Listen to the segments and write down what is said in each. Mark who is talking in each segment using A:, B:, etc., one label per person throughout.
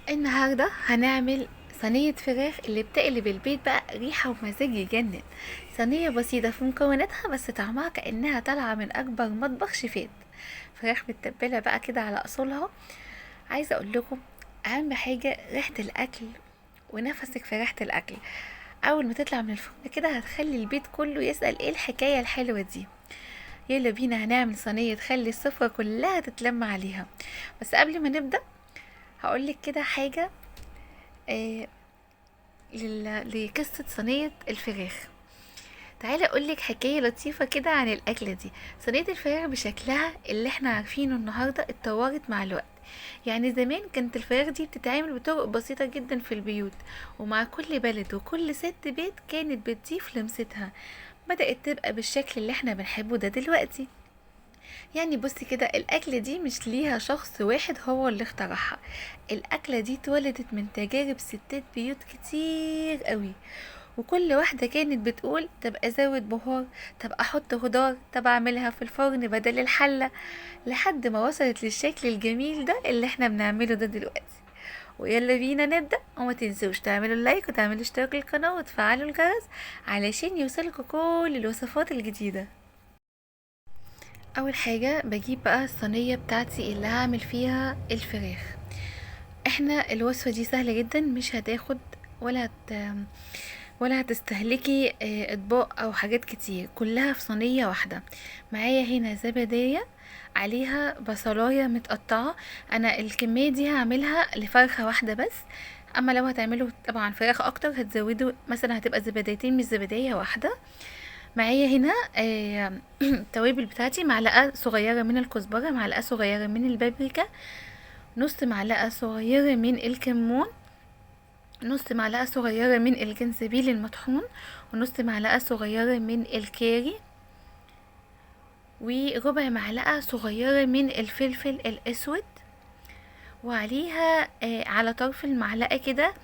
A: النهاردة هنعمل صينية فراخ اللي بتقلب البيت بقى ريحة ومزاج يجنن. صينية بسيطة في مكوناتها بس طعمها كأنها طالعة من أكبر مطبخ شيفات. فراخ متبلة بقى كده على أصولها. عايزة أقول لكم أهم حاجة ريحة الأكل ونفسك في ريحة الأكل. أول ما تطلع من الفرن كده هتخلي البيت كله يسأل ايه الحكاية الحلوة دي. يلا بينا هنعمل صينية تخلي السفرة كلها تتلم عليها. بس قبل ما نبدأ هقولك كده حاجة. آه، لقصة صينية الفراخ. تعالى اقولك حكاية لطيفة كده عن الاكلة دي. صينية الفراخ بشكلها اللي احنا عارفينه النهاردة اتطورت مع الوقت. يعني زمان كانت الفراخ دي بتتعمل بطرق بسيطة جدا في البيوت، ومع كل بلد وكل ست بيت كانت بتضيف لمستها. بدأت تبقى بالشكل اللي احنا بنحبه ده دلوقتي. يعني بصي كده الأكلة دي مش ليها شخص واحد هو اللي اخترعها. الأكلة دي اتولدت من تجارب ستات بيوت كتير قوي، وكل واحدة كانت بتقول طب ازود بهار، طب احط خضار، طب اعملها في الفرن بدل الحلة، لحد ما وصلت للشكل الجميل ده اللي احنا بنعمله ده دلوقتي. ويلا بينا نبدأ، وما تنسوش تعملوا لايك وتعملوا اشتراك للقناة وتفعلوا الجرس علشان يوصلكوا كل الوصفات الجديدة. اول حاجة بجيب بقى الصينية بتاعتي اللي هعمل فيها الفراخ. احنا الوصفة دي سهلة جدا، مش هتاخد ولا ولا هتستهلكي اطباق او حاجات كتير، كلها في صينية واحدة. معايا هنا زبدية عليها بصلاية متقطعة. انا الكمية دي هعملها لفرخة واحدة بس، اما لو هتعملوا طبعا فراخ اكتر هتزودوا، مثلا هتبقى زبديتين مش زبدية واحدة. معايا هنا التوابل بتاعتي: معلقة صغيرة من الكزبرة، معلقة صغيرة من البابريكا، نص معلقة صغيرة من الكمون، نص معلقة صغيرة من الجنزبيل المطحون، ونص معلقة صغيرة من الكاري، وربع معلقة صغيرة من الفلفل الأسود، وعليها على طرف المعلقة كده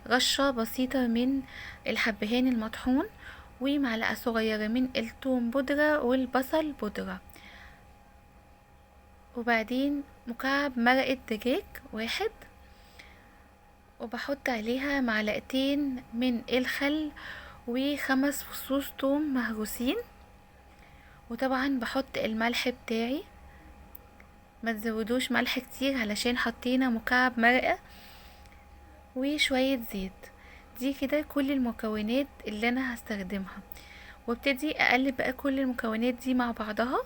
A: رشة بسيطة من الحبهان المطحون، ومعلقة صغيرة من الثوم بودرة والبصل بودرة، وبعدين مكعب مرقة دجاج واحد، وبحط عليها معلقتين من الخل وخمس فصوص توم مهروسين، وطبعا بحط الملح بتاعي. ما تزودوش ملح كتير علشان حطينا مكعب مرقة، وشوية زيت. دي كده كل المكونات اللي انا هستخدمها، وابتدي اقلب بقى كل المكونات دي مع بعضها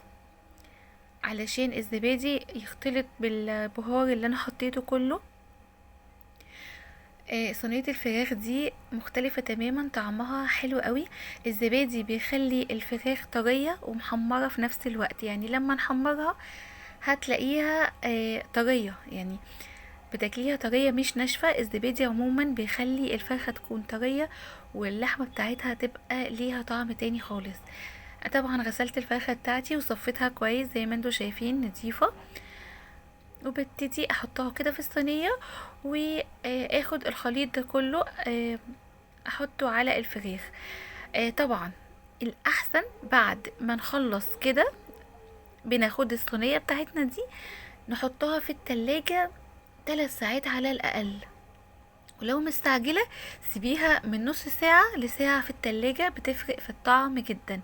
A: علشان الزبادي يختلط بالبهار اللي انا حطيته كله. صينية الفراخ دي مختلفة تماما، طعمها حلو قوي. الزبادي بيخلي الفراخ طرية ومحمرة في نفس الوقت، يعني لما نحمرها هتلاقيها طرية، يعني بتاكليها طرية مش ناشفة. الزبادي عموما بيخلي الفرخة تكون طرية، واللحمة بتاعتها تبقى ليها طعم تاني خالص. طبعا غسلت الفرخة بتاعتي وصفتها كويس زي ما انتوا شايفين نظيفة، وببتدي احطها كده في الصينية، واخد الخليط ده كله احطه على الفراخ. طبعا الاحسن بعد ما نخلص كده بناخد الصينية بتاعتنا دي نحطها في التلاجة 3 ساعات على الاقل، ولو مستعجلة سيبيها من نص ساعة لساعة في التلاجة، بتفرق في الطعم جدا.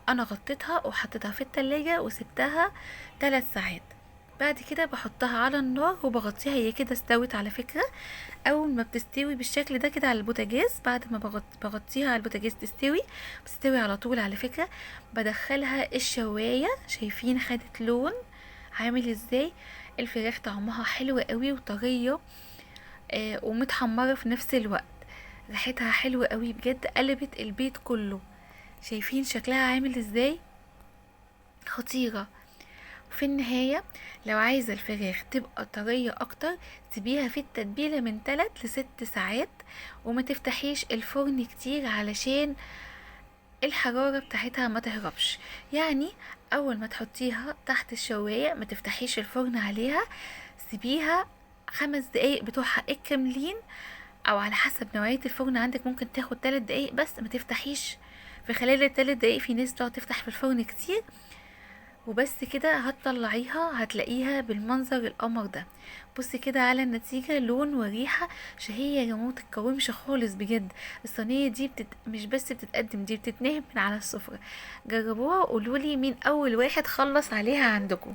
A: انا غطيتها وحطيتها في التلاجة وسبتها 3 ساعات. بعد كده بحطها على النار وبغطيها، هي كده استوت على فكرة. اول ما بتستوي بالشكل ده كده على البوتاجاز، بعد ما بغطيها على البوتاجاز تستوي، بتستوي على طول على فكرة. بدخلها الشواية، شايفين خدت لون عامل ازاي؟ الفراخ طعمها حلو قوي وطرية ومتحمرة في نفس الوقت. ريحتها حلوة قوي بجد، قلبت البيت كله. شايفين شكلها عامل ازاي؟ خطيرة. وفي النهاية لو عايزة الفراخ تبقى طرية اكتر، سيبيها في التتبيلة من 3 ل6 ساعات، وما تفتحيش الفرن كتير علشان الحرارة بتاعتها ما تهربش. يعني اول ما تحطيها تحت الشواية ما تفتحيش الفرن عليها، سيبيها 5 دقايق بتوعها الكاملين، او على حسب نوعية الفرن عندك ممكن تاخد 3 دقايق بس. ما تفتحيش في خلال ال3 دقايق، في ناس بتقعد تفتح في الفرن كتير، وبس كده هتطلعيها هتلاقيها بالمنظر القمر ده. بصي كده على النتيجة، لون وريحة شهية يا ماما تتكومش خالص بجد. الصينية دي مش بس بتتقدم، دي بتتنهم من على السفرة. جربوها وقولولي مين اول واحد خلص عليها عندكم.